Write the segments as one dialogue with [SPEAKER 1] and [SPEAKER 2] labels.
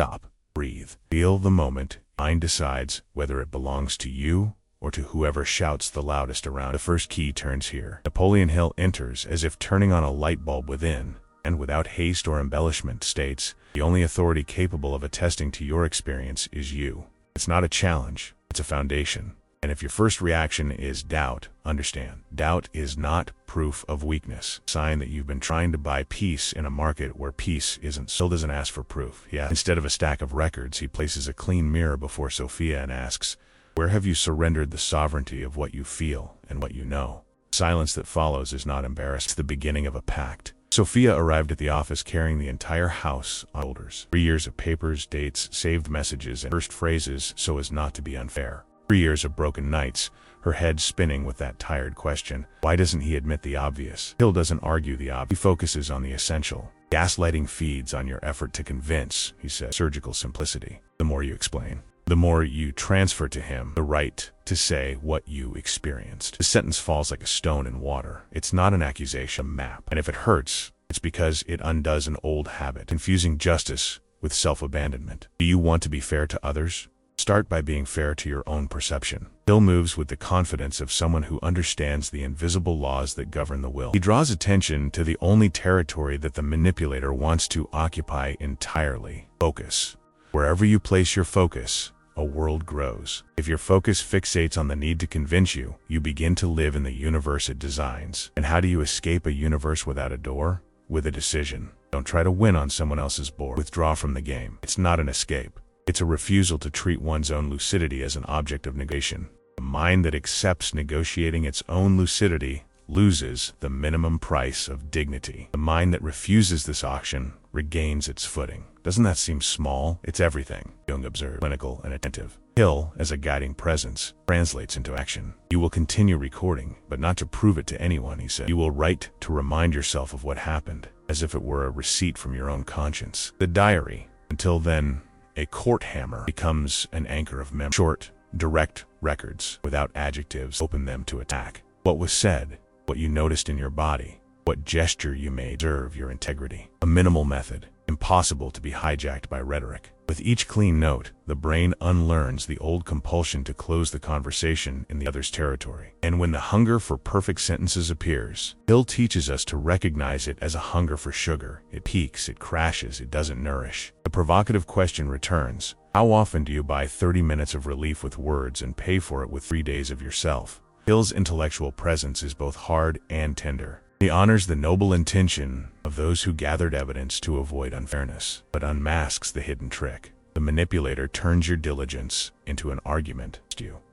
[SPEAKER 1] Stop. Breathe. Feel the moment. Mind decides whether it belongs to you or to whoever shouts the loudest around. The first key turns here. Napoleon Hill enters as if turning on a light bulb within, and without haste or embellishment states, the only authority capable of attesting to your experience is you. It's not a challenge, it's a foundation. And if your first reaction is doubt, understand, doubt is not proof of weakness. Sign that you've been trying to buy peace in a market where peace isn't. Hill doesn't ask for proof. Instead of a stack of records, he places a clean mirror before Sophia and asks, where have you surrendered the sovereignty of what you feel and what you know? Silence that follows is not embarrassed. It's the beginning of a pact. Sophia arrived at the office carrying the entire house on shoulders. 3 years of papers, dates, saved messages, and first phrases so as not to be unfair. 3 years of broken nights, her head spinning with that tired question, why doesn't he admit the obvious? Hill doesn't argue the obvious. He focuses on the essential. Gaslighting feeds on your effort to convince, he says. Surgical simplicity. The more you explain, the more you transfer to him the right to say what you experienced. The sentence falls like a stone in water. It's not an accusation, a map. And if it hurts, it's because it undoes an old habit, confusing justice with self-abandonment. Do you want to be fair to others? Start by being fair to your own perception. Hill moves with the confidence of someone who understands the invisible laws that govern the will. He draws attention to the only territory that the manipulator wants to occupy entirely: focus. Wherever you place your focus, a world grows. If your focus fixates on the need to convince you, you begin to live in the universe it designs. And how do you escape a universe without a door? With a decision. Don't try to win on someone else's board. Withdraw from the game. It's not an escape. It's a refusal to treat one's own lucidity as an object of negation. A mind that accepts negotiating its own lucidity loses the minimum price of dignity. The mind that refuses this auction regains its footing. Doesn't that seem small? It's everything, Jung observed, clinical and attentive. Hill, as a guiding presence, translates into action. You will continue recording, but not to prove it to anyone, he said. You will write to remind yourself of what happened, as if it were a receipt from your own conscience. The diary. Until then, a court hammer becomes an anchor of memory. Short, direct records, without adjectives, open them to attack. What was said, what you noticed in your body, what gesture you made, preserve your integrity. A minimal method, impossible to be hijacked by rhetoric. With each clean note, the brain unlearns the old compulsion to close the conversation in the other's territory. And when the hunger for perfect sentences appears, Hill teaches us to recognize it as a hunger for sugar. It peaks, it crashes, it doesn't nourish. The provocative question returns: how often do you buy 30 minutes of relief with words and pay for it with 3 days of yourself? Hill's intellectual presence is both hard and tender. He honors the noble intention of those who gathered evidence to avoid unfairness, but unmasks the hidden trick. The manipulator turns your diligence into an argument.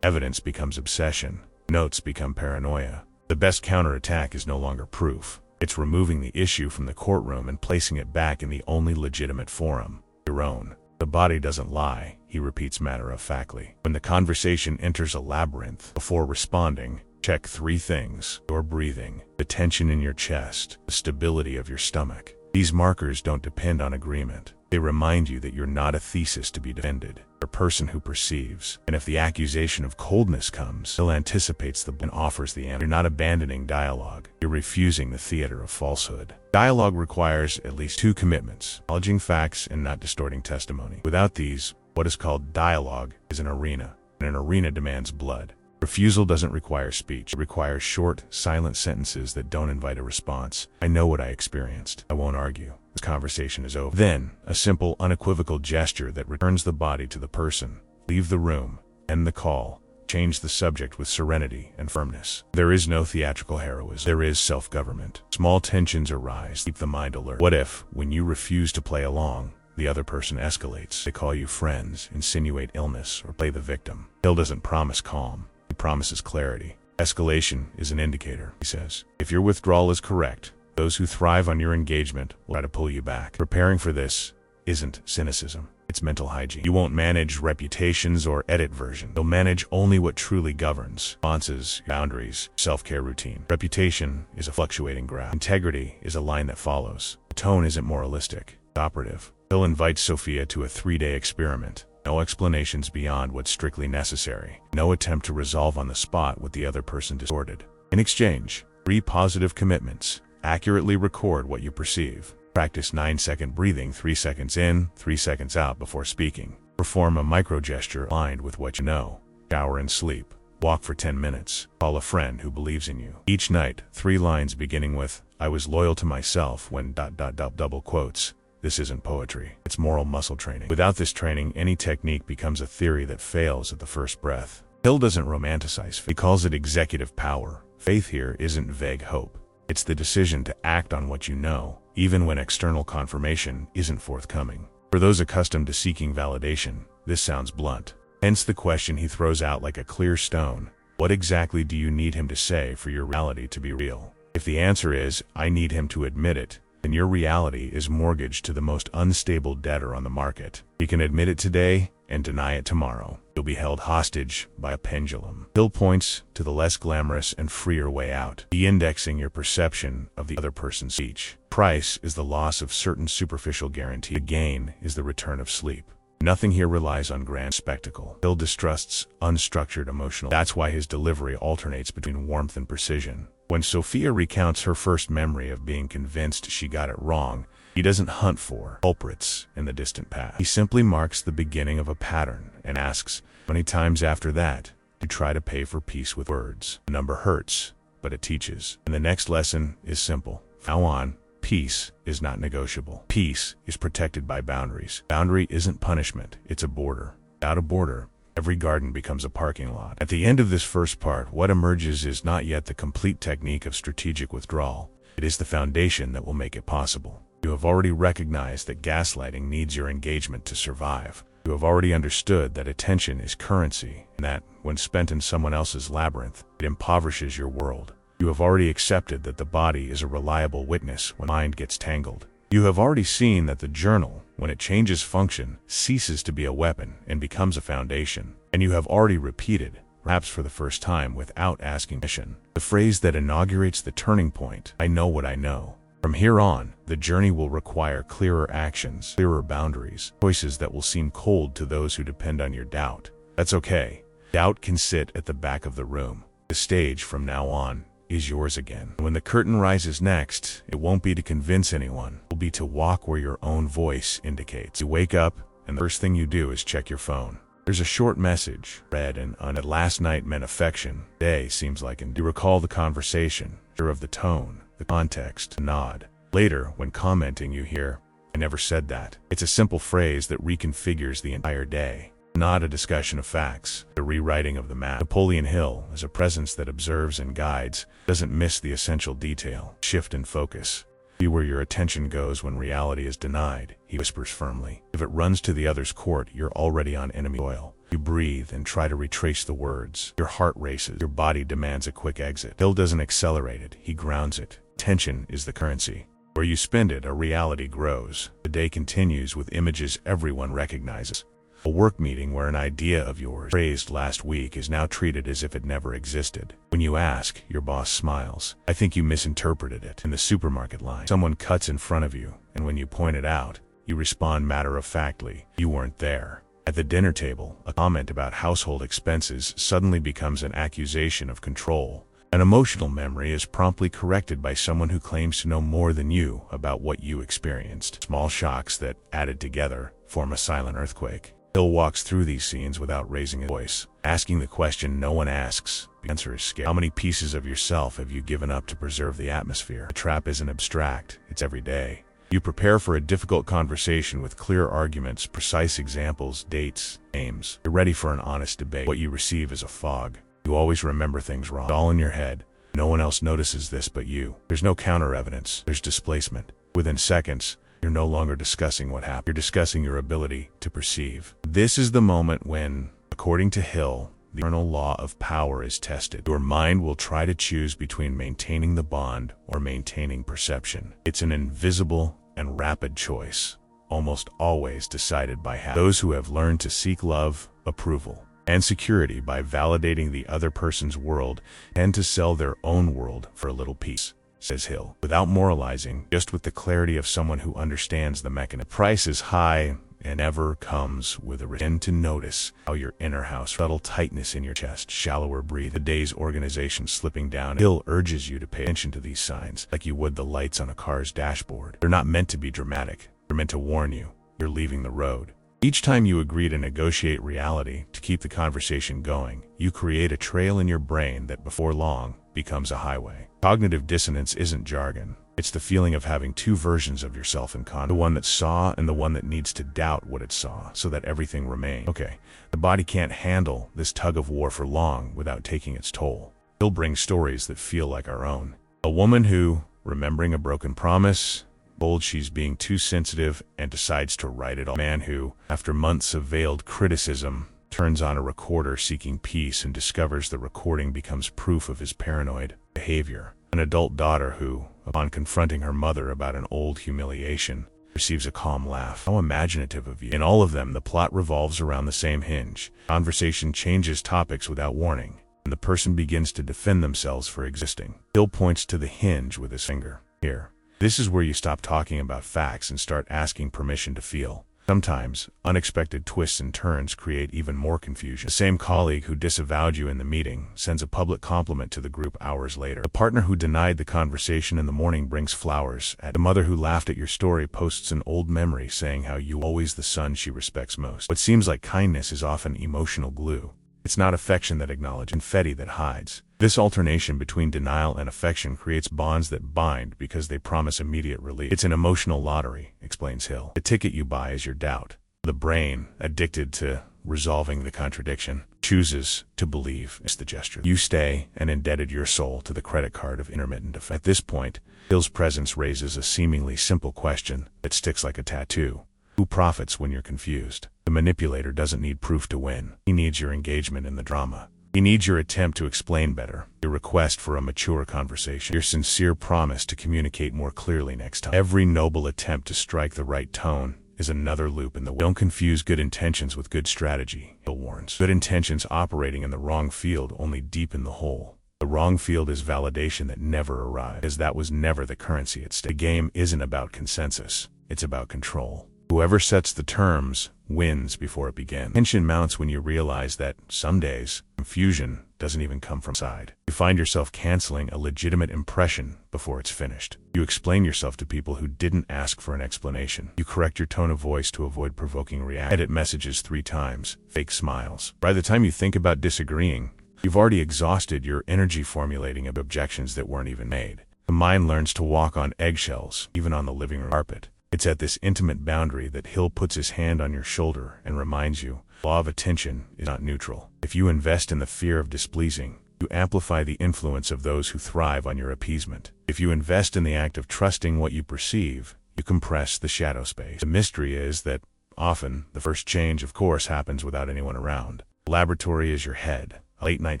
[SPEAKER 1] Evidence becomes obsession. Notes become paranoia. The best counterattack is no longer proof. It's removing the issue from the courtroom and placing it back in the only legitimate forum, your own. The body doesn't lie, he repeats matter-of-factly. When the conversation enters a labyrinth, before responding, check 3 things: your breathing, the tension in your chest, the stability of your stomach. These markers don't depend on agreement. They remind you that you're not a thesis to be defended. You're a person who perceives. And if the accusation of coldness comes, Hill anticipates and offers the answer. You're not abandoning dialogue. You're refusing the theater of falsehood. Dialogue requires at least 2 commitments: acknowledging facts and not distorting testimony. Without these, what is called dialogue is an arena, and an arena demands blood. Refusal doesn't require speech. It requires short, silent sentences that don't invite a response. I know what I experienced. I won't argue. This conversation is over. Then, a simple, unequivocal gesture that returns the body to the person. Leave the room. End the call. Change the subject with serenity and firmness. There is no theatrical heroism. There is self-government. Small tensions arise. Keep the mind alert. What if, when you refuse to play along, the other person escalates? They call you friends, insinuate illness, or play the victim. Hill doesn't promise calm. He promises clarity. Escalation is an indicator, he says. If your withdrawal is correct, those who thrive on your engagement will try to pull you back. Preparing for this isn't cynicism. It's mental hygiene. You won't manage reputations or edit version. You'll manage only what truly governs: responses, boundaries, self-care routine. Reputation is a fluctuating graph. Integrity is a line that follows. The tone isn't moralistic. It's operative. Hill invites Sophia to a 3-day experiment. No explanations beyond what's strictly necessary. No attempt to resolve on the spot what the other person distorted. In exchange, 3 positive commitments. Accurately record what you perceive. Practice 9-second breathing, 3 seconds in, 3 seconds out before speaking. Perform a micro-gesture aligned with what you know. Shower and sleep. Walk for 10 minutes. Call a friend who believes in you. Each night, 3 lines beginning with, "I was loyal to myself when ... double quotes. This isn't poetry. It's moral muscle training. Without this training, any technique becomes a theory that fails at the first breath. Hill doesn't romanticize faith. He calls it executive power. Faith here isn't vague hope. It's the decision to act on what you know, even when external confirmation isn't forthcoming. For those accustomed to seeking validation, this sounds blunt. Hence the question he throws out like a clear stone. What exactly do you need him to say for your reality to be real? If the answer is, I need him to admit it, then your reality is mortgaged to the most unstable debtor on the market. He can admit it today and deny it tomorrow. You'll be held hostage by a pendulum. Hill points to the less glamorous and freer way out, de-indexing your perception of the other person's speech. Price is the loss of certain superficial guarantee. The gain is the return of sleep. Nothing here relies on grand spectacle. Hill distrusts unstructured emotional. That's why his delivery alternates between warmth and precision. When Sophia recounts her first memory of being convinced she got it wrong, he doesn't hunt for culprits in the distant past. He simply marks the beginning of a pattern and asks, many times after that, to try to pay for peace with words. The number hurts, but it teaches. And the next lesson is simple. From now on, peace is not negotiable. Peace is protected by boundaries. Boundary isn't punishment, it's a border. Without a border, every garden becomes a parking lot. At the end of this first part, what emerges is not yet the complete technique of strategic withdrawal. It is the foundation that will make it possible. You have already recognized that gaslighting needs your engagement to survive. You have already understood that attention is currency, and that, when spent in someone else's labyrinth, it impoverishes your world. You have already accepted that the body is a reliable witness when the mind gets tangled. You have already seen that the journal, when it changes function, ceases to be a weapon and becomes a foundation. And you have already repeated, perhaps for the first time without asking permission, the phrase that inaugurates the turning point, I know what I know. From here on, the journey will require clearer actions, clearer boundaries, choices that will seem cold to those who depend on your doubt. That's okay. Doubt can sit at the back of the room. The stage from now on is yours again. When the curtain rises next, it won't be to convince anyone. It will be to walk where your own voice indicates. You wake up, and the first thing you do is check your phone. There's a short message, read and that last night meant affection. Day seems like you recall the conversation, sure of the tone, the context, a nod. Later, when commenting, you hear, I never said that. It's a simple phrase that reconfigures the entire day. Not a discussion of facts, the rewriting of the map. Napoleon Hill, as a presence that observes and guides, doesn't miss the essential detail. Shift in focus. See where your attention goes when reality is denied, he whispers firmly. If it runs to the other's court, you're already on enemy soil. You breathe and try to retrace the words. Your heart races. Your body demands a quick exit. Hill doesn't accelerate it, he grounds it. Tension is the currency. Where you spend it, a reality grows. The day continues with images everyone recognizes. A work meeting where an idea of yours raised last week is now treated as if it never existed. When you ask, your boss smiles. I think you misinterpreted it. In the supermarket line, someone cuts in front of you, and when you point it out, you respond matter-of-factly, you weren't there. At the dinner table, a comment about household expenses suddenly becomes an accusation of control. An emotional memory is promptly corrected by someone who claims to know more than you about what you experienced. Small shocks that, added together, form a silent earthquake. Hill walks through these scenes without raising his voice, asking the question no one asks. The answer is scary. How many pieces of yourself have you given up to preserve the atmosphere? The trap isn't abstract, it's every day. You prepare for a difficult conversation with clear arguments, precise examples, dates, names. You're ready for an honest debate. What you receive is a fog. You always remember things wrong. It's all in your head. No one else notices this but you. There's no counter-evidence. There's displacement. Within seconds, you're no longer discussing what happened. You're discussing your ability to perceive. This is the moment when, according to Hill, the eternal law of power is tested. Your mind will try to choose between maintaining the bond or maintaining perception. It's an invisible and rapid choice, almost always decided by habit. Those who have learned to seek love, approval, and security by validating the other person's world tend to sell their own world for a little piece, says Hill, without moralizing, just with the clarity of someone who understands the mechanism. The price is high, and never comes with a return to notice how your inner house, subtle tightness in your chest, shallower breathing, the day's organization slipping down. Hill urges you to pay attention to these signs like you would the lights on a car's dashboard. They're not meant to be dramatic. They're meant to warn you you're leaving the road. Each time you agree to negotiate reality to keep the conversation going, you create a trail in your brain that before long becomes a highway. Cognitive dissonance isn't jargon. It's the feeling of having two versions of yourself in conflict, the one that saw and the one that needs to doubt what it saw so that everything remains. Okay, the body can't handle this tug of war for long without taking its toll. Hill brings stories that feel like our own. A woman who, remembering a broken promise, told she's being too sensitive and decides to write it all. A man who, after months of veiled criticism, turns on a recorder seeking peace and discovers the recording becomes proof of his paranoid behavior. An adult daughter who, upon confronting her mother about an old humiliation, receives a calm laugh. How imaginative of you. In all of them, the plot revolves around the same hinge. Conversation changes topics without warning, and the person begins to defend themselves for existing. Hill points to the hinge with his finger. Here. This is where you stop talking about facts and start asking permission to feel. Sometimes, unexpected twists and turns create even more confusion. The same colleague who disavowed you in the meeting sends a public compliment to the group hours later. The partner who denied the conversation in the morning brings flowers. The mother who laughed at your story posts an old memory saying how you were always the son she respects most. What seems like kindness is often emotional glue. It's not affection that acknowledges, confetti that hides. This alternation between denial and affection creates bonds that bind because they promise immediate relief. It's an emotional lottery, explains Hill. The ticket you buy is your doubt. The brain, addicted to resolving the contradiction, chooses to believe. It's the gesture. You stay and indebted your soul to the credit card of intermittent effect. At this point, Hill's presence raises a seemingly simple question that sticks like a tattoo. Who profits when you're confused? The manipulator doesn't need proof to win. He needs your engagement in the drama. He needs your attempt to explain better, your request for a mature conversation, your sincere promise to communicate more clearly next time. Every noble attempt to strike the right tone is another loop in the wheel. Don't confuse good intentions with good strategy, Hill warns. Good intentions operating in the wrong field only deepen the hole. The wrong field is validation that never arrived, as that was never the currency at stake. The game isn't about consensus, it's about control. Whoever sets the terms wins before it begins. Tension mounts when you realize that, some days, confusion doesn't even come from inside. You find yourself canceling a legitimate impression before it's finished. You explain yourself to people who didn't ask for an explanation. You correct your tone of voice to avoid provoking reaction. Edit messages 3 times. Fake smiles. By the time you think about disagreeing, you've already exhausted your energy formulating of objections that weren't even made. The mind learns to walk on eggshells, even on the living room carpet. It's at this intimate boundary that Hill puts his hand on your shoulder and reminds you, law of attention is not neutral. If you invest in the fear of displeasing, you amplify the influence of those who thrive on your appeasement. If you invest in the act of trusting what you perceive, you compress the shadow space. The mystery is that, often, the first change, of course, happens without anyone around. The laboratory is your head. A late-night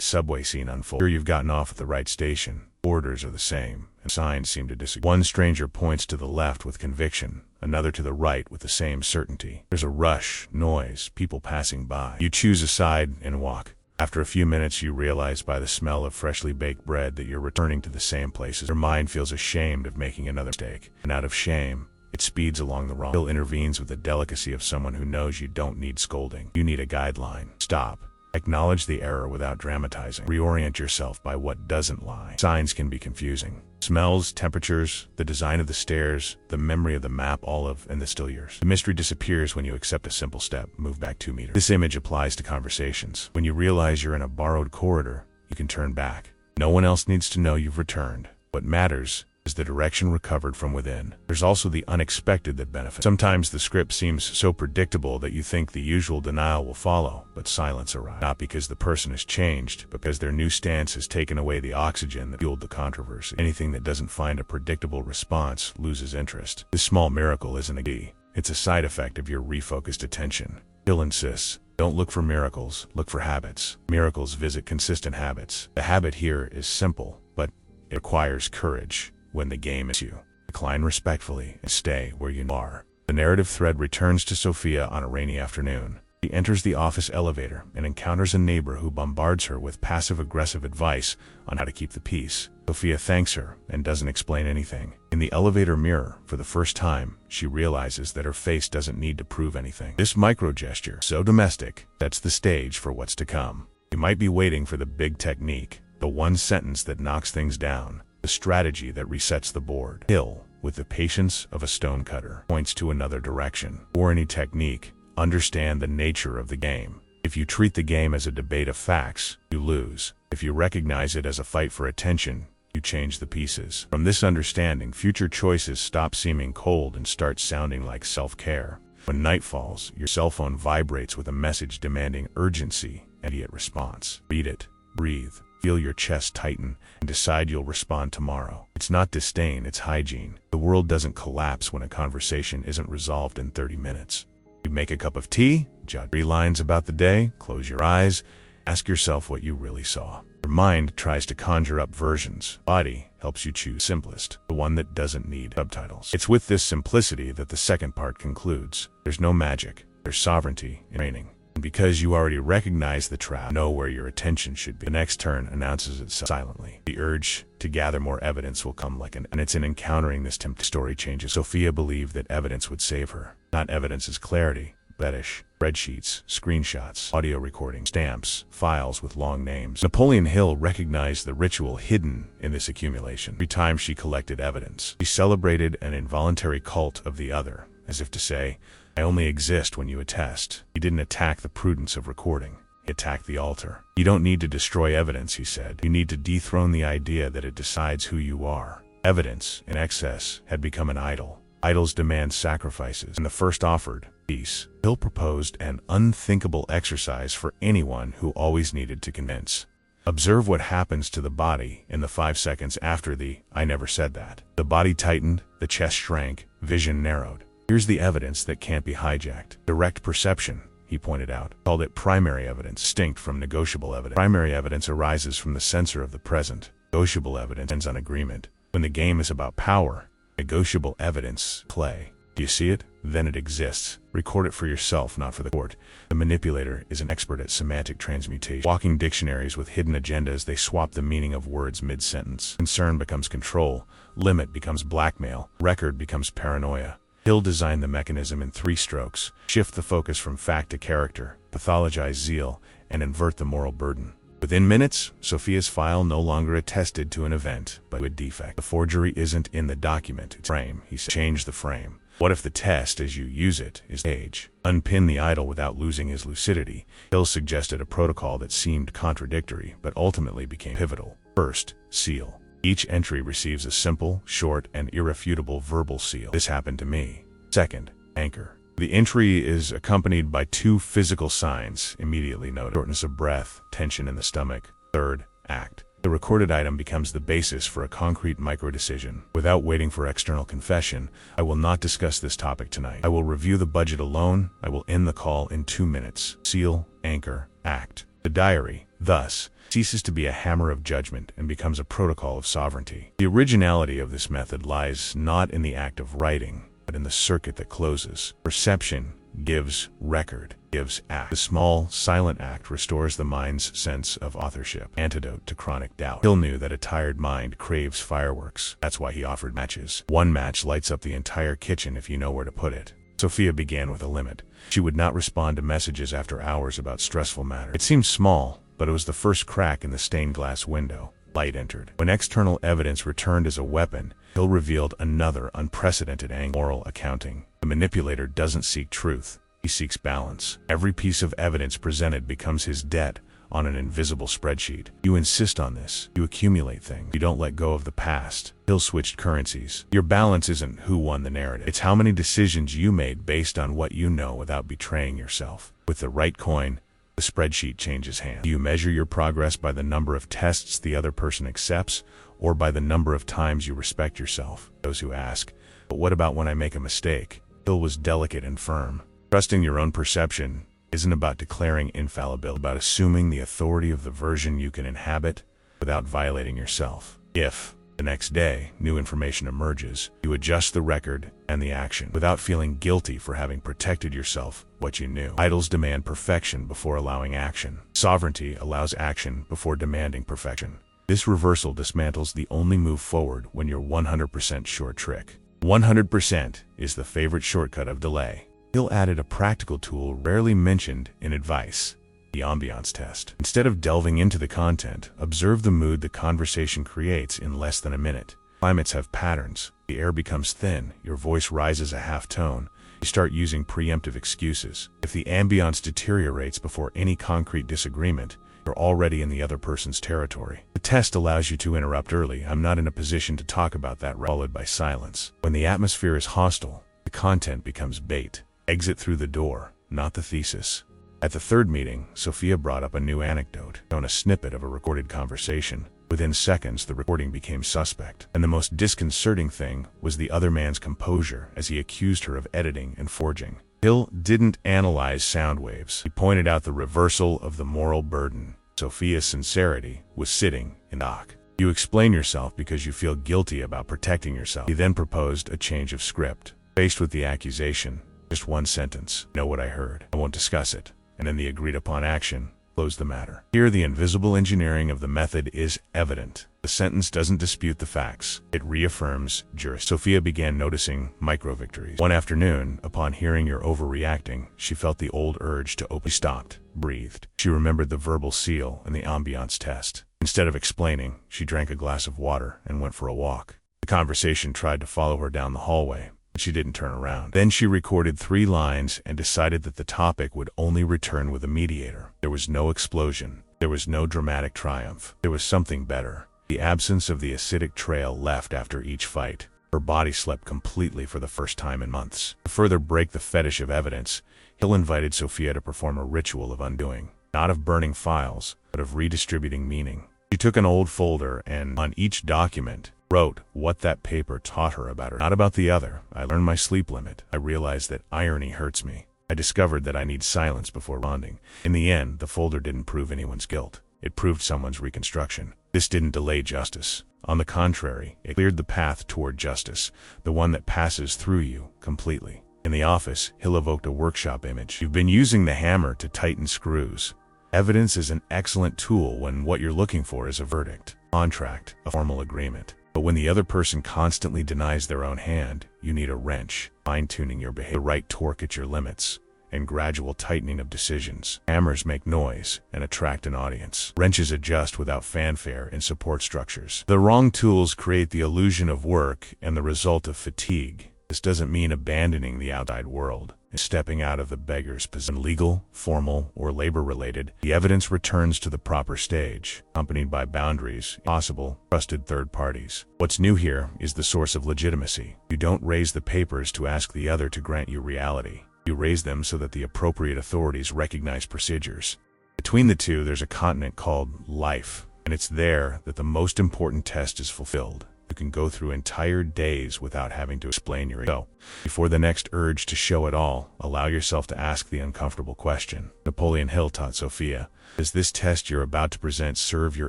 [SPEAKER 1] subway scene unfolds. Sure, you've gotten off at the right station. Orders are the same, and signs seem to disagree. One stranger points to the left with conviction, another to the right with the same certainty. There's a rush, noise, people passing by. You choose a side and walk. After a few minutes, you realize by the smell of freshly baked bread that you're returning to the same places. Your mind feels ashamed of making another mistake, and out of shame, it speeds along the wrong. Hill intervenes with the delicacy of someone who knows you don't need scolding. You need a guideline. Stop. Acknowledge the error without dramatizing. Reorient yourself by what doesn't lie. Signs can be confusing. Smells, temperatures, the design of the stairs, the memory of the map, all of, and the still yours. The mystery disappears when you accept a simple step, move back 2 meters. This image applies to conversations. When you realize you're in a borrowed corridor, you can turn back. No one else needs to know you've returned. What matters is the direction recovered from within. There's also the unexpected that benefits. Sometimes the script seems so predictable that you think the usual denial will follow, but silence arrives. Not because the person has changed, but because their new stance has taken away the oxygen that fueled the controversy. Anything that doesn't find a predictable response loses interest. This small miracle isn't a key. It's a side effect of your refocused attention. Hill insists, don't look for miracles, look for habits. Miracles visit consistent habits. The habit here is simple, but it requires courage. When the game is you, decline respectfully and stay where you are. The narrative thread returns to Sophia on a rainy afternoon. She enters the office elevator and encounters a neighbor who bombards her with passive-aggressive advice on how to keep the peace. Sophia thanks her and doesn't explain anything. In the elevator mirror, for the first time, she realizes that her face doesn't need to prove anything. This micro-gesture, so domestic, sets the stage for what's to come. You might be waiting for the big technique, the one sentence that knocks things down, the strategy that resets the board. Hill, with the patience of a stonecutter, points to another direction. For any technique, understand the nature of the game. If you treat the game as a debate of facts, you lose. If you recognize it as a fight for attention, you change the pieces. From this understanding, future choices stop seeming cold and start sounding like self-care. When night falls, your cell phone vibrates with a message demanding urgency and immediate response. Read it, breathe, feel your chest tighten, and decide you'll respond tomorrow. It's not disdain, it's hygiene. The world doesn't collapse when a conversation isn't resolved in 30 minutes. You make a cup of tea, jot 3 lines about the day, close your eyes, ask yourself what you really saw. Your mind tries to conjure up versions. Body helps you choose simplest, the one that doesn't need subtitles. It's with this simplicity that the second part concludes. There's no magic, there's sovereignty in training. And because you already recognize the trap, know where your attention should be. The next turn announces itself silently. The urge to gather more evidence will come and it's in encountering this tempting story changes. Sophia believed that evidence would save her. Not evidence's clarity, fetish, spreadsheets, screenshots, audio recordings, stamps, files with long names. Napoleon Hill recognized the ritual hidden in this accumulation. Every time she collected evidence, she celebrated an involuntary cult of the other, as if to say, I only exist when you attest. He didn't attack the prudence of recording. He attacked the altar. You don't need to destroy evidence, he said. You need to dethrone the idea that it decides who you are. Evidence, in excess, had become an idol. Idols demand sacrifices, and the first offered peace. Hill proposed an unthinkable exercise for anyone who always needed to convince. Observe what happens to the body in the 5 seconds after the I never said that. The body tightened, the chest shrank, vision narrowed. Here's the evidence that can't be hijacked. Direct perception, he pointed out, called it primary evidence, distinct from negotiable evidence. Primary evidence arises from the sensor of the present. Negotiable evidence depends on agreement. When the game is about power, negotiable evidence play. Do you see it? Then it exists. Record it for yourself, not for the court. The manipulator is an expert at semantic transmutation. Walking dictionaries with hidden agendas, they swap the meaning of words mid-sentence. Concern becomes control. Limit becomes blackmail. Record becomes paranoia. Hill designed the mechanism in 3 strokes. Shift the focus from fact to character, pathologize zeal, and invert the moral burden. Within minutes, Sophia's file no longer attested to an event, but to a defect. The forgery isn't in the document, it's frame, he said. Change the frame. What if the test as you use it is age? Unpin the idol without losing his lucidity. Hill suggested a protocol that seemed contradictory, but ultimately became pivotal. First, seal. Each entry receives a simple, short, and irrefutable verbal seal. This happened to me. Second, anchor. The entry is accompanied by 2 physical signs immediately noted. Shortness of breath, tension in the stomach. Third, act. The recorded item becomes the basis for a concrete micro-decision. Without waiting for external confession, I will not discuss this topic tonight. I will review the budget alone. I will end the call in 2 minutes. Seal, anchor, act. The diary, thus, ceases to be a hammer of judgment and becomes a protocol of sovereignty. The originality of this method lies not in the act of writing, but in the circuit that closes. Perception gives record, gives act. The small, silent act restores the mind's sense of authorship. Antidote to chronic doubt. Hill knew that a tired mind craves fireworks. That's why he offered matches. 1 match lights up the entire kitchen if you know where to put it. Sophia began with a limit. She would not respond to messages after hours about stressful matters. It seemed small, but it was the first crack in the stained glass window. Light entered. When external evidence returned as a weapon, Hill revealed another unprecedented angle: moral accounting. The manipulator doesn't seek truth. He seeks balance. Every piece of evidence presented becomes his debt on an invisible spreadsheet. You insist on this. You accumulate things. You don't let go of the past. Hill switched currencies. Your balance isn't who won the narrative. It's how many decisions you made based on what you know without betraying yourself. With the right coin, the spreadsheet changes hands. Do you measure your progress by the number of tests the other person accepts, or by the number of times you respect yourself? Those who ask, but what about when I make a mistake? Hill was delicate and firm. Trusting your own perception isn't about declaring infallibility, about assuming the authority of the version you can inhabit without violating yourself. If The next day, new information emerges. You adjust the record and the action without feeling guilty for having protected yourself what you knew. Idols demand perfection before allowing action. Sovereignty allows action before demanding perfection. This reversal dismantles the only move forward when you're 100% sure trick. 100% is the favorite shortcut of delay. Hill added a practical tool rarely mentioned in advice: the ambiance test. Instead of delving into the content, observe the mood the conversation creates in less than a minute. Climates have patterns. The air becomes thin, your voice rises a half tone. You start using preemptive excuses. If the ambiance deteriorates before any concrete disagreement, you're already in the other person's territory. The test allows you to interrupt early. "I'm not in a position to talk about that," followed by silence. When the atmosphere is hostile, the content becomes bait. Exit through the door, not the thesis. At the third meeting, Sophia brought up a new anecdote, shown a snippet of a recorded conversation. Within seconds, the recording became suspect. And the most disconcerting thing was the other man's composure as he accused her of editing and forging. Hill didn't analyze sound waves. He pointed out the reversal of the moral burden. Sophia's sincerity was sitting in dock. "You explain yourself because you feel guilty about protecting yourself." He then proposed a change of script. Faced with the accusation, just one sentence: "Know what I heard. I won't discuss it." And then the agreed-upon action closed the matter. Here, the invisible engineering of the method is evident. The sentence doesn't dispute the facts. It reaffirms jurisdiction. Sophia began noticing micro-victories. One afternoon, upon hearing you're overreacting, she felt the old urge to open. She stopped, breathed. She remembered the verbal seal and the ambiance test. Instead of explaining, she drank a glass of water and went for a walk. The conversation tried to follow her down the hallway, but she didn't turn around. Then she recorded 3 lines and decided that the topic would only return with a mediator. There was no explosion. There was no dramatic triumph. There was something better. The absence of the acidic trail left after each fight. Her body slept completely for the first time in months. To further break the fetish of evidence, Hill invited Sophia to perform a ritual of undoing. Not of burning files, but of redistributing meaning. She took an old folder and, on each document, wrote what that paper taught her about her. Not about the other. "I learned my sleep limit. I realized that irony hurts me. I discovered that I need silence before responding." In the end, the folder didn't prove anyone's guilt. It proved someone's reconstruction. This didn't delay justice. On the contrary, it cleared the path toward justice, the one that passes through you completely. In the office, Hill evoked a workshop image. "You've been using the hammer to tighten screws. Evidence is an excellent tool when what you're looking for is a verdict, contract, a formal agreement. But when the other person constantly denies their own hand, you need a wrench, fine-tuning your behavior, the right torque at your limits, and gradual tightening of decisions. Hammers make noise and attract an audience. Wrenches adjust without fanfare in support structures. The wrong tools create the illusion of work and the result of fatigue. This doesn't mean abandoning the outside world. It's stepping out of the beggar's position. Legal, formal, or labor-related, the evidence returns to the proper stage, accompanied by boundaries, possible, trusted third parties. What's new here is the source of legitimacy. You don't raise the papers to ask the other to grant you reality. You raise them so that the appropriate authorities recognize procedures. Between the two, there's a continent called life, and it's there that the most important test is fulfilled. You can go through entire days without having to explain your ego. Before the next urge to show it all, allow yourself to ask the uncomfortable question. Napoleon Hill taught Sophia, does this test you're about to present serve your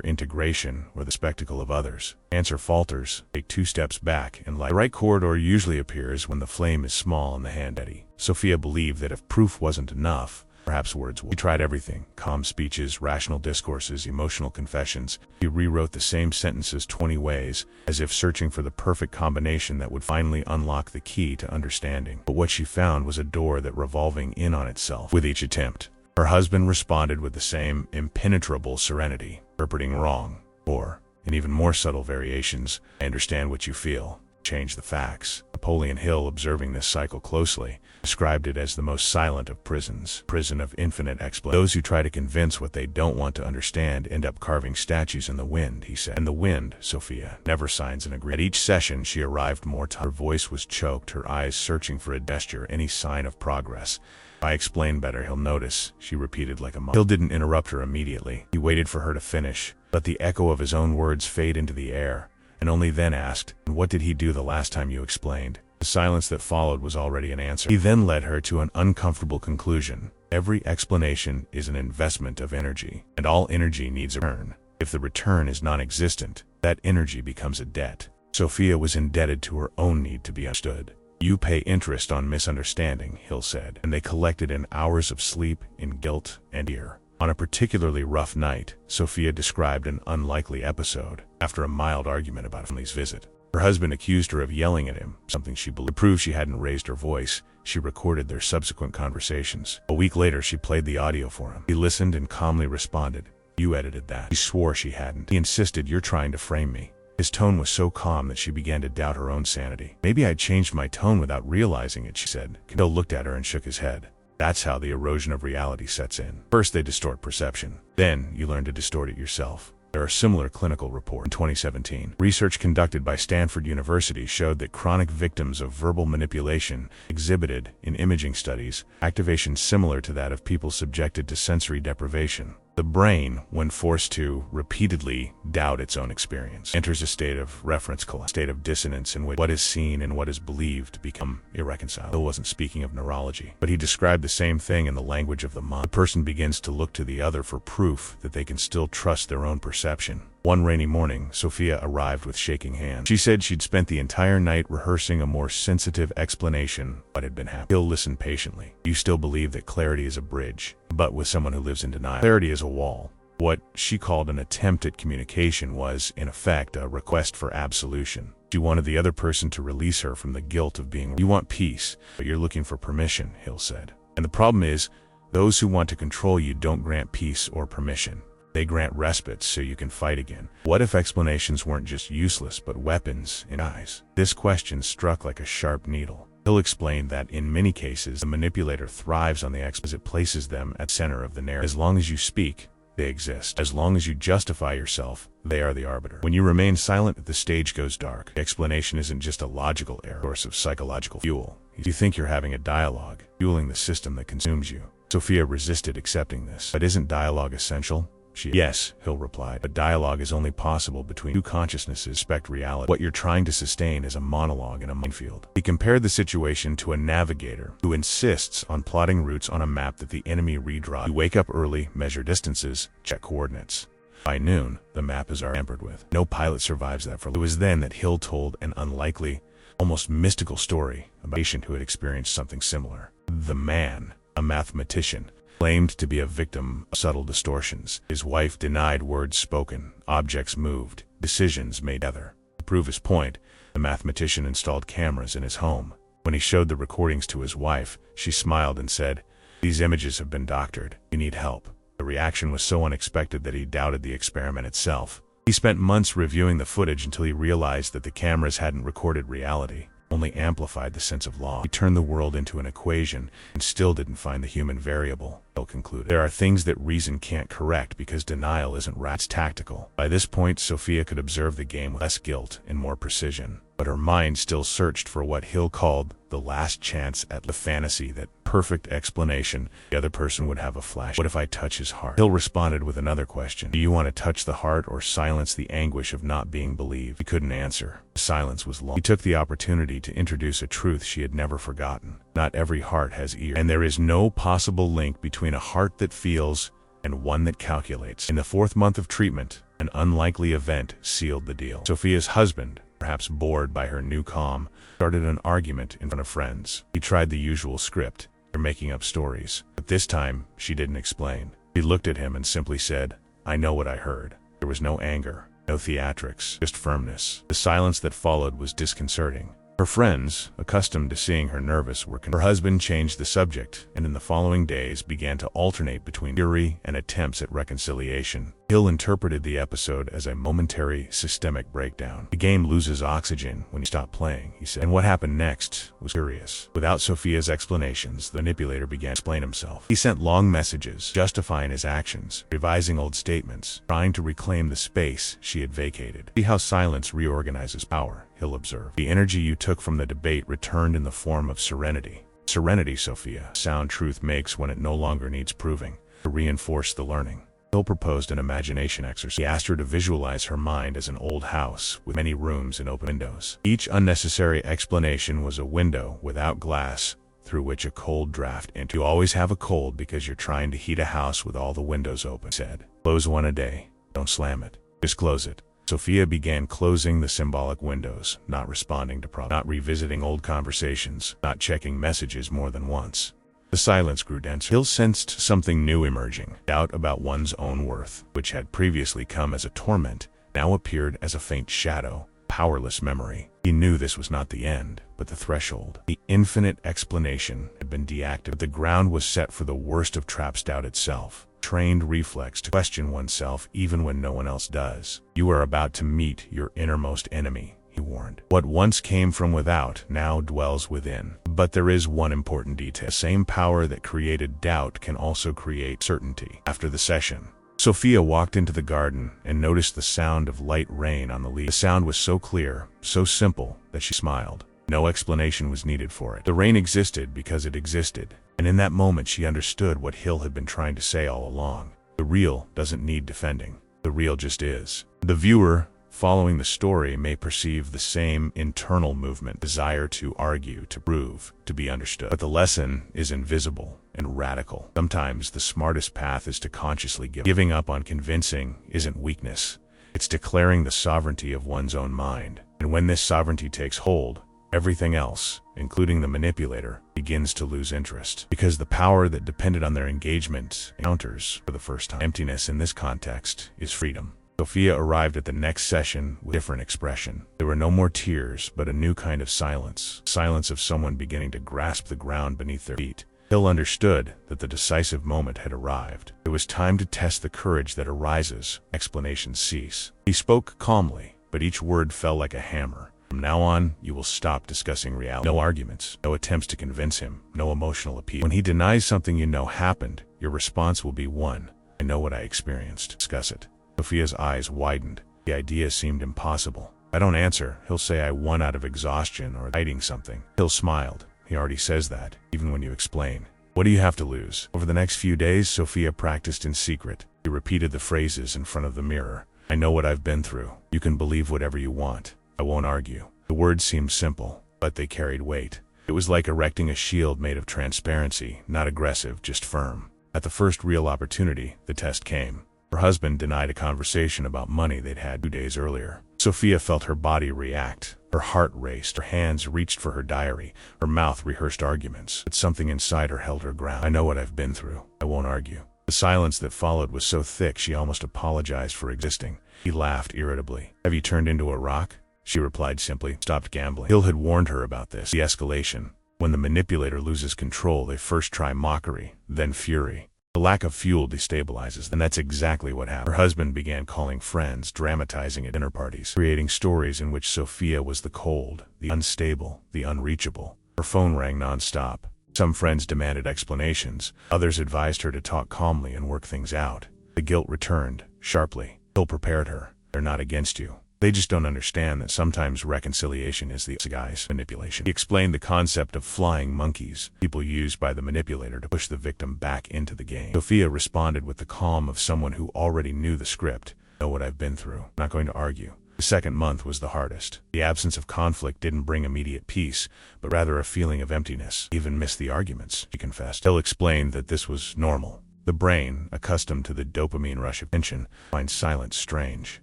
[SPEAKER 1] integration or the spectacle of others? Answer falters, take 2 steps back, and light. The right corridor usually appears when the flame is small and the hand steady. Sophia believed that if proof wasn't enough, perhaps words would. He tried everything: calm speeches, rational discourses, emotional confessions. He rewrote the same sentences 20 ways, as if searching for the perfect combination that would finally unlock the key to understanding. But what she found was a door that revolving in on itself with each attempt. Her husband responded with the same impenetrable serenity, interpreting wrong, or, in even more subtle variations, "I understand what you feel. Change the facts." Napoleon Hill, observing this cycle closely, described it as the most silent of prisons, prison of infinite explanation. "Those who try to convince what they don't want to understand end up carving statues in the wind," he said. And the wind, Sophia, never signs an agreement. At each session, she arrived more tired. Her voice was choked, her eyes searching for a gesture, any sign of progress. "If I explain better, he'll notice," she repeated like a mother. Hill didn't interrupt her immediately. He waited for her to finish, let the echo of his own words fade into the air, and only then asked, "And what did he do the last time you explained?" The silence that followed was already an answer. He then led her to an uncomfortable conclusion. Every explanation is an investment of energy, and all energy needs a return. If the return is non-existent, That energy becomes a debt. Sophia was indebted to her own need to be understood. You pay interest on misunderstanding, Hill said, and they collected in hours of sleep, in guilt, and fear. On a particularly rough night, Sophia described an unlikely episode after a mild argument about a family's visit. Her husband accused her of yelling at him, something she believed. To prove she hadn't raised her voice, she recorded their subsequent conversations. A week later, she played the audio for him. He listened and calmly responded, "You edited that." She swore she hadn't. He insisted, "You're trying to frame me." His tone was so calm that she began to doubt her own sanity. "Maybe I'd changed my tone without realizing it," she said. Hill looked at her and shook his head. That's how the erosion of reality sets in. First, they distort perception. Then, you learn to distort it yourself. There are similar clinical reports. In 2017, research conducted by Stanford University showed that chronic victims of verbal manipulation exhibited, in imaging studies, activation similar to that of people subjected to sensory deprivation. The brain, when forced to repeatedly doubt its own experience, enters a state of reference collapse, a state of dissonance in which what is seen and what is believed become irreconcilable. Hill wasn't speaking of neurology, but he described the same thing in the language of the mind. The person begins to look to the other for proof that they can still trust their own perception. One rainy morning, Sophia arrived with shaking hands. She said she'd spent the entire night rehearsing a more sensitive explanation of what had been happening. Hill listened patiently. "You still believe that clarity is a bridge, but with someone who lives in denial. Clarity is a wall." What she called an attempt at communication was, in effect, a request for absolution. She wanted the other person to release her from the guilt of being. "You want peace, but you're looking for permission," Hill said. "And the problem is, those who want to control you don't grant peace or permission. They grant respite so you can fight again." What if explanations weren't just useless but weapons in eyes? This question struck like a sharp needle. Hill explained that in many cases the manipulator thrives on the as it places them at the center of the narrative. As long as you speak, they exist. As long as you justify yourself, they are the arbiter. When you remain silent, the stage goes dark. The explanation isn't just a logical error, source of psychological fuel. You think you're having a dialogue, fueling the system that consumes you. Sophia resisted accepting this. But isn't dialogue essential? Yes, Hill replied, but dialogue is only possible between two consciousnesses. Respect reality. What you're trying to sustain is a monologue in a minefield. He compared the situation to a navigator who insists on plotting routes on a map that the enemy redraws. You wake up early, measure distances, check coordinates. By noon, the map is already tampered with. No pilot survives that for long. It was then that Hill told an unlikely, almost mystical story about a patient who had experienced something similar. The man, a mathematician, claimed to be a victim of subtle distortions. His wife denied words spoken, objects moved, decisions made together. To prove his point, the mathematician installed cameras in his home. When he showed the recordings to his wife, she smiled and said, "These images have been doctored. You need help." The reaction was so unexpected that he doubted the experiment itself. He spent months reviewing the footage until he realized that the cameras hadn't recorded reality, only amplified the sense of law. He turned the world into an equation and still didn't find the human variable. Hill concluded. There are things that reason can't correct because denial isn't rational, it's tactical. By this point, Sophia could observe the game with less guilt and more precision, but her mind still searched for what Hill called the last chance at the fantasy that perfect explanation, the other person would have a flash. What if I touch his heart? Hill responded with another question. Do you want to touch the heart or silence the anguish of not being believed? He couldn't answer. The silence was long. He took the opportunity to introduce a truth she had never forgotten. Not every heart has ears, and there is no possible link between a heart that feels and one that calculates. In the 4th month of treatment, an unlikely event sealed the deal. Sophia's husband, perhaps bored by her new calm, started an argument in front of friends. He tried the usual script. They're making up stories. But this time, she didn't explain. He looked at him and simply said, "I know what I heard." There was no anger, no theatrics, just firmness. The silence that followed was disconcerting. Her friends, accustomed to seeing her nervous, were concerned. Her husband changed the subject, and in the following days began to alternate between fury and attempts at reconciliation. Hill interpreted the episode as a momentary systemic breakdown. The game loses oxygen when you stop playing, he said. And what happened next was curious. Without Sophia's explanations, the manipulator began to explain himself. He sent long messages, justifying his actions, revising old statements, trying to reclaim the space she had vacated. See how silence reorganizes power, Hill observed. The energy you took from the debate returned in the form of serenity. Serenity, Sophia, sound truth makes when it no longer needs proving, to reinforce the learning. Hill proposed an imagination exercise. He asked her to visualize her mind as an old house with many rooms and open windows. Each unnecessary explanation was a window without glass through which a cold draft entered. You always have a cold because you're trying to heat a house with all the windows open, he said. Close one a day. Don't slam it. Just close it. Sophia began closing the symbolic windows, not responding to problems, not revisiting old conversations, not checking messages more than once. The silence grew denser. Hill sensed something new emerging. Doubt about one's own worth, which had previously come as a torment, now appeared as a faint shadow, powerless memory. He knew this was not the end, but the threshold. The infinite explanation had been deactivated. The ground was set for the worst of traps, doubt itself. Trained reflex to question oneself even when no one else does. You are about to meet your innermost enemy, he warned. What once came from without now dwells within. But there is one important detail. The same power that created doubt can also create certainty. After the session, Sophia walked into the garden and noticed the sound of light rain on the leaves. The sound was so clear, so simple, that she smiled. No explanation was needed for it. The rain existed because it existed, and in that moment she understood what Hill had been trying to say all along. The real doesn't need defending. The real just is. The viewer, following the story, may perceive the same internal movement, desire to argue, to prove, to be understood. But the lesson is invisible and radical. Sometimes the smartest path is to consciously give. Giving up on convincing isn't weakness. It's declaring the sovereignty of one's own mind. And when this sovereignty takes hold, everything else, including the manipulator, begins to lose interest. Because the power that depended on their engagement encounters, for the first time, emptiness in this context is freedom. Sophia arrived at the next session with a different expression. There were no more tears, but a new kind of silence. Silence of someone beginning to grasp the ground beneath their feet. Hill understood that the decisive moment had arrived. It was time to test the courage that arises. Explanations cease. He spoke calmly, but each word fell like a hammer. From now on, you will stop discussing reality. No arguments, no attempts to convince him, no emotional appeal. When he denies something you know happened, your response will be one, I know what I experienced. Discuss it. Sophia's eyes widened. The idea seemed impossible. I don't answer. He'll say I won out of exhaustion or hiding something. Hill smiled. He already says that, even when you explain. What do you have to lose? Over the next few days, Sophia practiced in secret. She repeated the phrases in front of the mirror. I know what I've been through. You can believe whatever you want. I won't argue. The words seemed simple, but they carried weight. It was like erecting a shield made of transparency, not aggressive, just firm. At the first real opportunity, the test came. Her husband denied a conversation about money they'd had 2 days earlier. Sophia felt her body react. Her heart raced, her hands reached for her diary, her mouth rehearsed arguments. But something inside her held her ground. I know what I've been through. I won't argue. The silence that followed was so thick she almost apologized for existing. He laughed irritably. Have you turned into a rock? She replied simply, stopped gambling. Hill had warned her about this. The escalation. When the manipulator loses control, they first try mockery, then fury. The lack of fuel destabilizes them, and that's exactly what happened. Her husband began calling friends, dramatizing at dinner parties, creating stories in which Sophia was the cold, the unstable, the unreachable. Her phone rang nonstop. Some friends demanded explanations. Others advised her to talk calmly and work things out. The guilt returned, sharply. Hill prepared her. They're not against you. They just don't understand that sometimes reconciliation is the guy's manipulation. He explained the concept of flying monkeys, people used by the manipulator to push the victim back into the game. Sophia responded with the calm of someone who already knew the script. Know what I've been through. Not going to argue. The second month was the hardest. The absence of conflict didn't bring immediate peace, but rather a feeling of emptiness. Even missed the arguments, she confessed. Hill explained that this was normal. The brain, accustomed to the dopamine rush of tension, finds silence strange.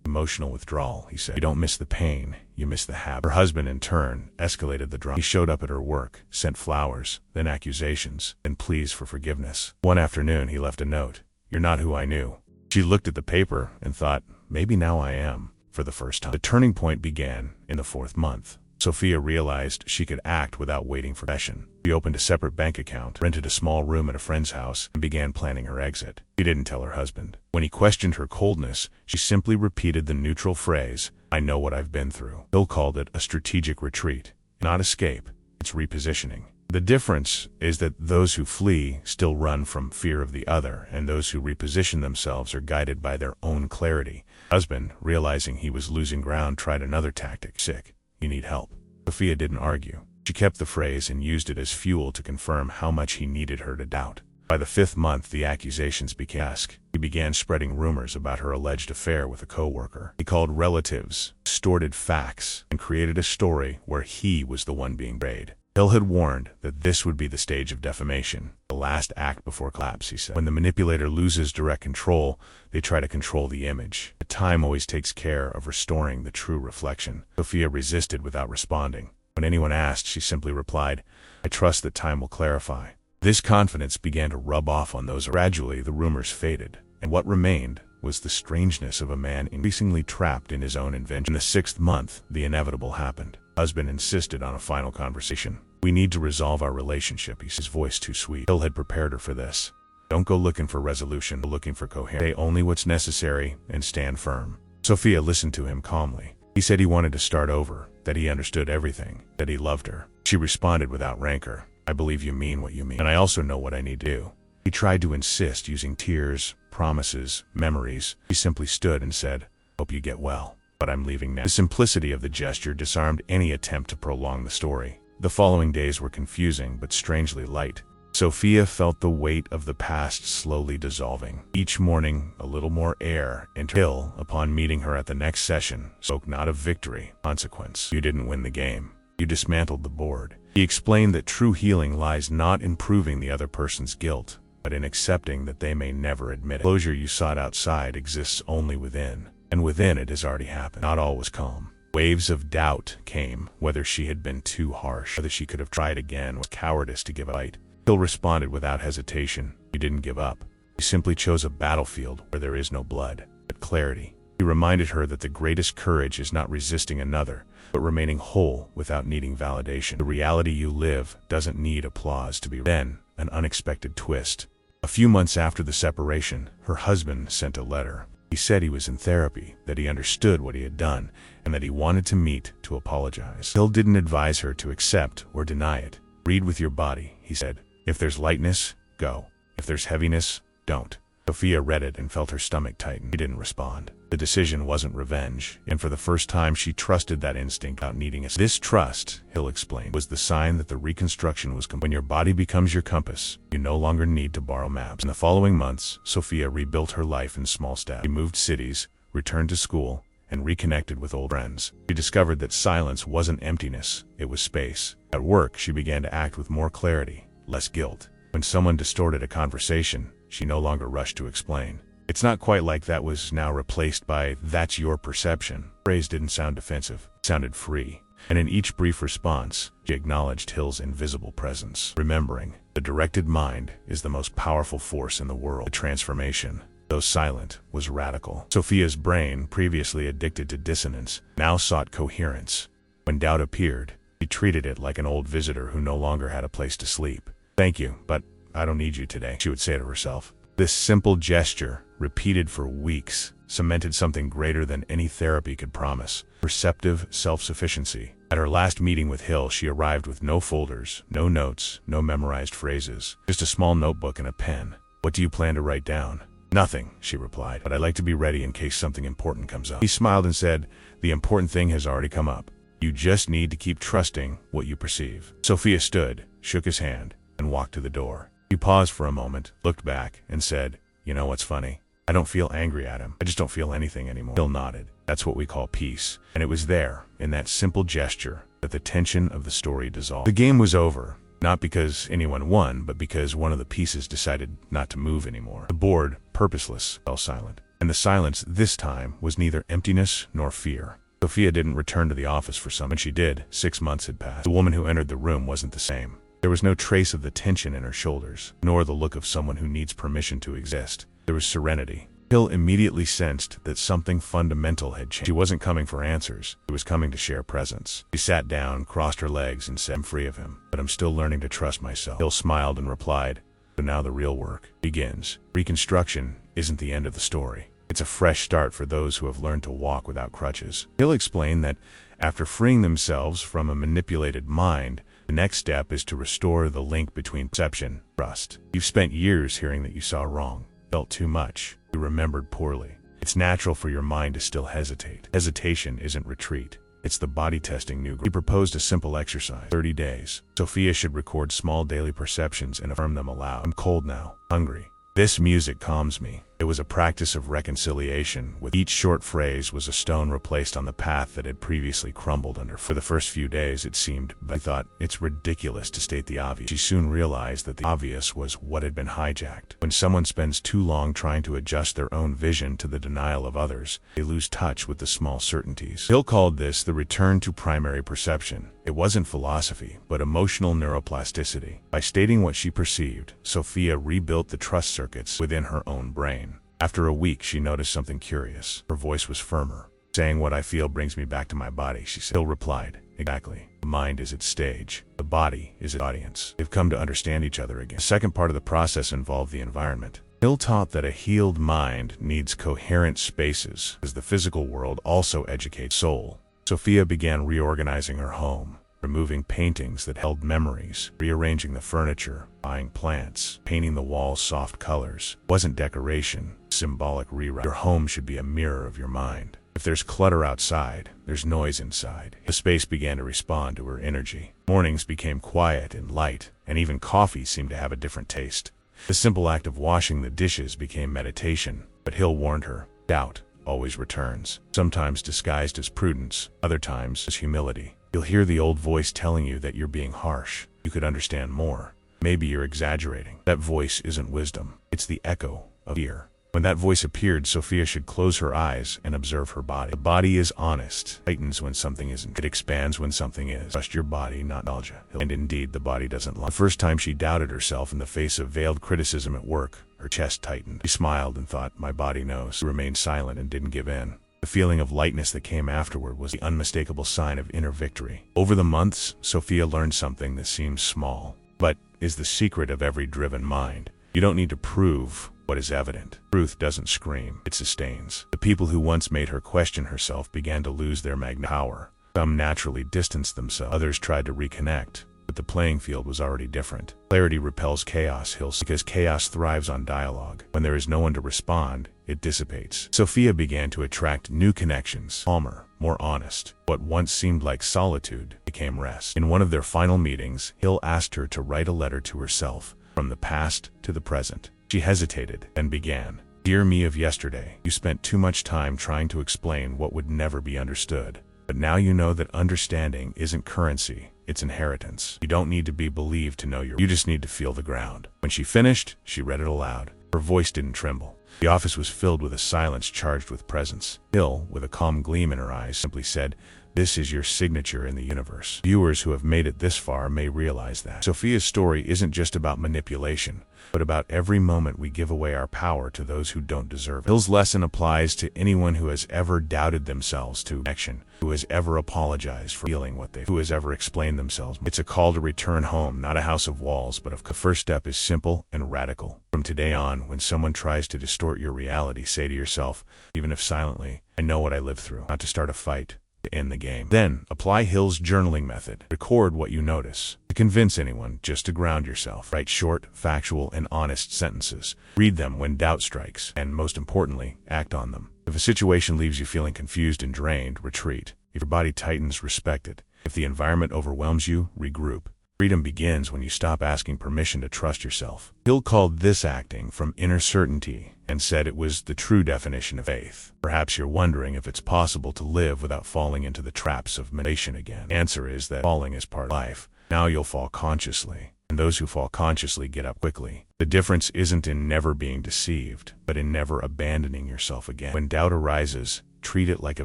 [SPEAKER 1] Emotional withdrawal, he said. You don't miss the pain, you miss the habit. Her husband, in turn, escalated the drama. He showed up at her work, sent flowers, then accusations, then pleas for forgiveness. One afternoon, he left a note. You're not who I knew. She looked at the paper and thought, maybe now I am, for the first time. The turning point began in the 4th month. Sophia realized she could act without waiting for confession. She opened a separate bank account, rented a small room at a friend's house, and began planning her exit. She didn't tell her husband. When he questioned her coldness, she simply repeated the neutral phrase, I know what I've been through. Bill called it a strategic retreat. Not escape, it's repositioning. The difference is that those who flee still run from fear of the other, and those who reposition themselves are guided by their own clarity. Husband, realizing he was losing ground, tried another tactic. Sick. You need help. Sophia didn't argue. She kept the phrase and used it as fuel to confirm how much he needed her to doubt. By the 5th month, the accusations began. He began spreading rumors about her alleged affair with a co-worker. He called relatives, distorted facts, and created a story where he was the one being betrayed. Hill had warned that this would be the stage of defamation. The The last act before collapse, he said. When the manipulator loses direct control, they try to control the image. But time always takes care of restoring the true reflection. Sophia resisted without responding. When anyone asked, she simply replied, "I trust that time will clarify." This confidence began to rub off on those. Gradually, the rumors faded, and what remained was the strangeness of a man increasingly trapped in his own invention. In the 6th month, the inevitable happened. Husband insisted on a final conversation. "We need to resolve our relationship," he said, his voice too sweet. Hill had prepared her for this. "Don't go looking for resolution, go looking for coherence. Say only what's necessary and stand firm." Sophia listened to him calmly. He said he wanted to start over, that he understood everything, that he loved her. She responded without rancor, "I believe you mean what you mean, and I also know what I need to do." He tried to insist, using tears, promises, memories. He simply stood and said, "Hope you get well, but I'm leaving now." The simplicity of the gesture disarmed any attempt to prolong the story. The following days were confusing but strangely light. Sophia felt the weight of the past slowly dissolving. Each morning, a little more air entered. Hill, upon meeting her at the next session, spoke not of victory, consequence. "You didn't win the game. You dismantled the board." He explained that true healing lies not in proving the other person's guilt, but in accepting that they may never admit it. The closure you sought outside exists only within, and within it has already happened. Not all was calm. Waves of doubt came, whether she had been too harsh, whether she could have tried again, was cowardice to give a fight. Hill responded without hesitation, "You didn't give up. You simply chose a battlefield where there is no blood, but clarity." He reminded her that the greatest courage is not resisting another, but remaining whole without needing validation. The reality you live doesn't need applause to be. Then, an unexpected twist. A few months after the separation, her husband sent a letter. He said he was in therapy, that he understood what he had done, and that he wanted to meet to apologize. Hill didn't advise her to accept or deny it. "Read with your body," he said. "If there's lightness, go. If there's heaviness, don't." Sophia read it and felt her stomach tighten. She didn't respond. The decision wasn't revenge, and for the first time she trusted that instinct without needing it. This trust, Hill explained, was the sign that the reconstruction was complete. When your body becomes your compass, you no longer need to borrow maps. In the following months, Sophia rebuilt her life in small steps. She moved cities, returned to school, and reconnected with old friends. She discovered that silence wasn't emptiness, it was space. At work, she began to act with more clarity, less guilt. When someone distorted a conversation, she no longer rushed to explain. "It's not quite like that" was now replaced by "that's your perception." The phrase didn't sound defensive, it sounded free. And in each brief response, she acknowledged Hill's invisible presence. Remembering, the directed mind is the most powerful force in the world. The transformation, though silent, was radical. Sophia's brain, previously addicted to dissonance, now sought coherence. When doubt appeared, she treated it like an old visitor who no longer had a place to sleep. "Thank you, but I don't need you today," she would say to herself. This simple gesture, repeated for weeks, cemented something greater than any therapy could promise: perceptive self-sufficiency. At her last meeting with Hill, she arrived with no folders, no notes, no memorized phrases, just a small notebook and a pen. "What do you plan to write down?" "Nothing," she replied, "but I'd like to be ready in case something important comes up." He smiled and said, "The important thing has already come up. You just need to keep trusting what you perceive." Sophia stood, shook his hand, and walked to the door. He paused for a moment, looked back, and said, "You know what's funny? I don't feel angry at him. I just don't feel anything anymore." Hill nodded. "That's what we call peace." And it was there, in that simple gesture, that the tension of the story dissolved. The game was over, not because anyone won, but because one of the pieces decided not to move anymore. The board, purposeless, fell silent. And the silence this time was neither emptiness nor fear. Sophia didn't return to the office for some. When she did, 6 months had passed. The woman who entered the room wasn't the same. There was no trace of the tension in her shoulders, nor the look of someone who needs permission to exist. There was serenity. Hill immediately sensed that something fundamental had changed. She wasn't coming for answers. She was coming to share presence. She sat down, crossed her legs, and said, "I'm free of him, but I'm still learning to trust myself." Hill smiled and replied, "So now the real work begins." Reconstruction isn't the end of the story. It's a fresh start for those who have learned to walk without crutches. Hill explained that after freeing themselves from a manipulated mind, the next step is to restore the link between perception and trust. You've spent years hearing that you saw wrong, felt too much, you remembered poorly. It's natural for your mind to still hesitate. Hesitation isn't retreat. It's the body testing new ground. He proposed a simple exercise: 30 days. Sophia should record small daily perceptions and affirm them aloud. "I'm cold now, hungry. This music calms me. It was a practice of reconciliation, with each short phrase was a stone replaced on the path that had previously crumbled under. For the first few days it seemed, but she thought, it's ridiculous to state the obvious. She soon realized that the obvious was what had been hijacked. When someone spends too long trying to adjust their own vision to the denial of others, they lose touch with the small certainties. Hill called this the return to primary perception. It wasn't philosophy, but emotional neuroplasticity. By stating what she perceived, Sophia rebuilt the trust circuits within her own brain. After a week, she noticed something curious. Her voice was firmer. Saying what I feel brings me back to my body, she said. Hill replied, exactly. The mind is its stage. The body is its audience. They've come to understand each other again. The second part of the process involved the environment. Hill taught that a healed mind needs coherent spaces, as the physical world also educates soul. Sophia began reorganizing her home, removing paintings that held memories, rearranging the furniture, buying plants, painting the walls soft colors. It wasn't decoration, symbolic rewrite. Your home should be a mirror of your mind. If there's clutter outside, there's noise inside. The space began to respond to her energy. Mornings became quiet and light, and even coffee seemed to have a different taste. The simple act of washing the dishes became meditation, but Hill warned her, doubt always returns, sometimes disguised as prudence, other times as humility. You'll hear the old voice telling you that you're being harsh. You could understand more. Maybe you're exaggerating. That voice isn't wisdom. It's the echo of fear. When that voice appeared, Sophia should close her eyes and observe her body. The body is honest, tightens when something isn't. It expands when something is. Trust your body, not nostalgia. And indeed, the body doesn't lie. The first time she doubted herself in the face of veiled criticism at work, her chest tightened. She smiled and thought, my body knows. She remained silent and didn't give in. The feeling of lightness that came afterward was the unmistakable sign of inner victory. Over the months, Sophia learned something that seems small, but is the secret of every driven mind. You don't need to prove what is evident. Truth doesn't scream, it sustains. The people who once made her question herself began to lose their magnetic power. Some naturally distanced themselves, others tried to reconnect, but the playing field was already different. Clarity repels chaos, Hill said, because chaos thrives on dialogue. When there is no one to respond, it dissipates. Sophia began to attract new connections, calmer, more honest. What once seemed like solitude became rest. In one of their final meetings, Hill asked her to write a letter to herself, from the past to the present. She hesitated, then began. Dear me of yesterday, you spent too much time trying to explain what would never be understood. But now you know that understanding isn't currency, it's inheritance. You don't need to be believed to know you just need to feel the ground. When she finished, she read it aloud. Her voice didn't tremble. The office was filled with a silence charged with presence. Hill, with a calm gleam in her eyes, simply said, this is your signature in the universe. Viewers who have made it this far may realize that. Sophia's story isn't just about manipulation, but about every moment we give away our power to those who don't deserve it. Hill's lesson applies to anyone who has ever doubted themselves to connection, who has ever apologized for feeling what who has ever explained themselves. It's a call to return home, not a house of walls, but the first step is simple and radical. From today on, when someone tries to distort your reality, say to yourself, even if silently, I know what I lived through, not to start a fight, to end the game. Then, apply Hill's journaling method. Record what you notice. To convince anyone, just to ground yourself. Write short, factual, and honest sentences. Read them when doubt strikes, and most importantly, act on them. If a situation leaves you feeling confused and drained, retreat. If your body tightens, respect it. If the environment overwhelms you, regroup. Freedom begins when you stop asking permission to trust yourself. Hill called this acting from inner certainty and said it was the true definition of faith. Perhaps you're wondering if it's possible to live without falling into the traps of manipulation again. The answer is that falling is part of life. Now you'll fall consciously, and those who fall consciously get up quickly. The difference isn't in never being deceived, but in never abandoning yourself again. When doubt arises, treat it like a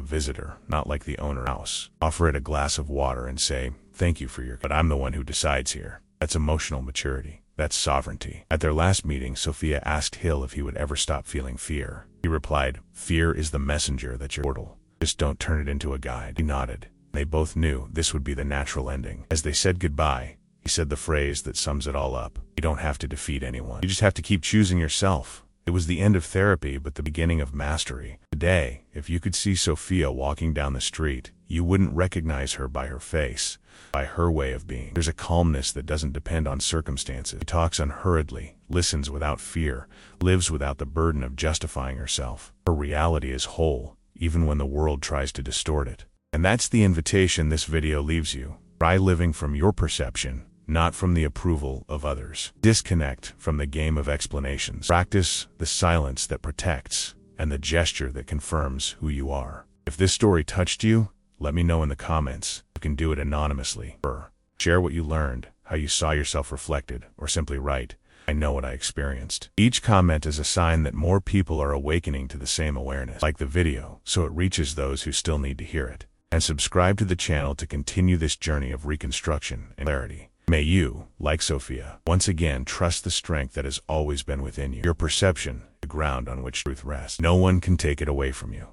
[SPEAKER 1] visitor, not like the owner of the house. Offer it a glass of water and say, thank you for your, but I'm the one who decides here. That's emotional maturity. That's sovereignty. At their last meeting, Sophia asked Hill if he would ever stop feeling fear. He replied, fear is the messenger that's your portal. Just don't turn it into a guide. He nodded. They both knew this would be the natural ending. As they said goodbye, he said the phrase that sums it all up. You don't have to defeat anyone. You just have to keep choosing yourself. It was the end of therapy, but the beginning of mastery. Today, if you could see Sophia walking down the street, you wouldn't recognize her by her face, by her way of being. There's a calmness that doesn't depend on circumstances. She talks unhurriedly, listens without fear, lives without the burden of justifying herself. Her reality is whole, even when the world tries to distort it. And that's the invitation this video leaves you. Try living from your perception, not from the approval of others. Disconnect from the game of explanations. Practice the silence that protects and the gesture that confirms who you are. If this story touched you, let me know in the comments. You can do it anonymously. Share what you learned, how you saw yourself reflected, or simply write, "I know what I experienced." Each comment is a sign that more people are awakening to the same awareness. Like the video so it reaches those who still need to hear it. And subscribe to the channel to continue this journey of reconstruction and clarity. May you, like Sophia, once again trust the strength that has always been within you. Your perception, the ground on which truth rests. No one can take it away from you.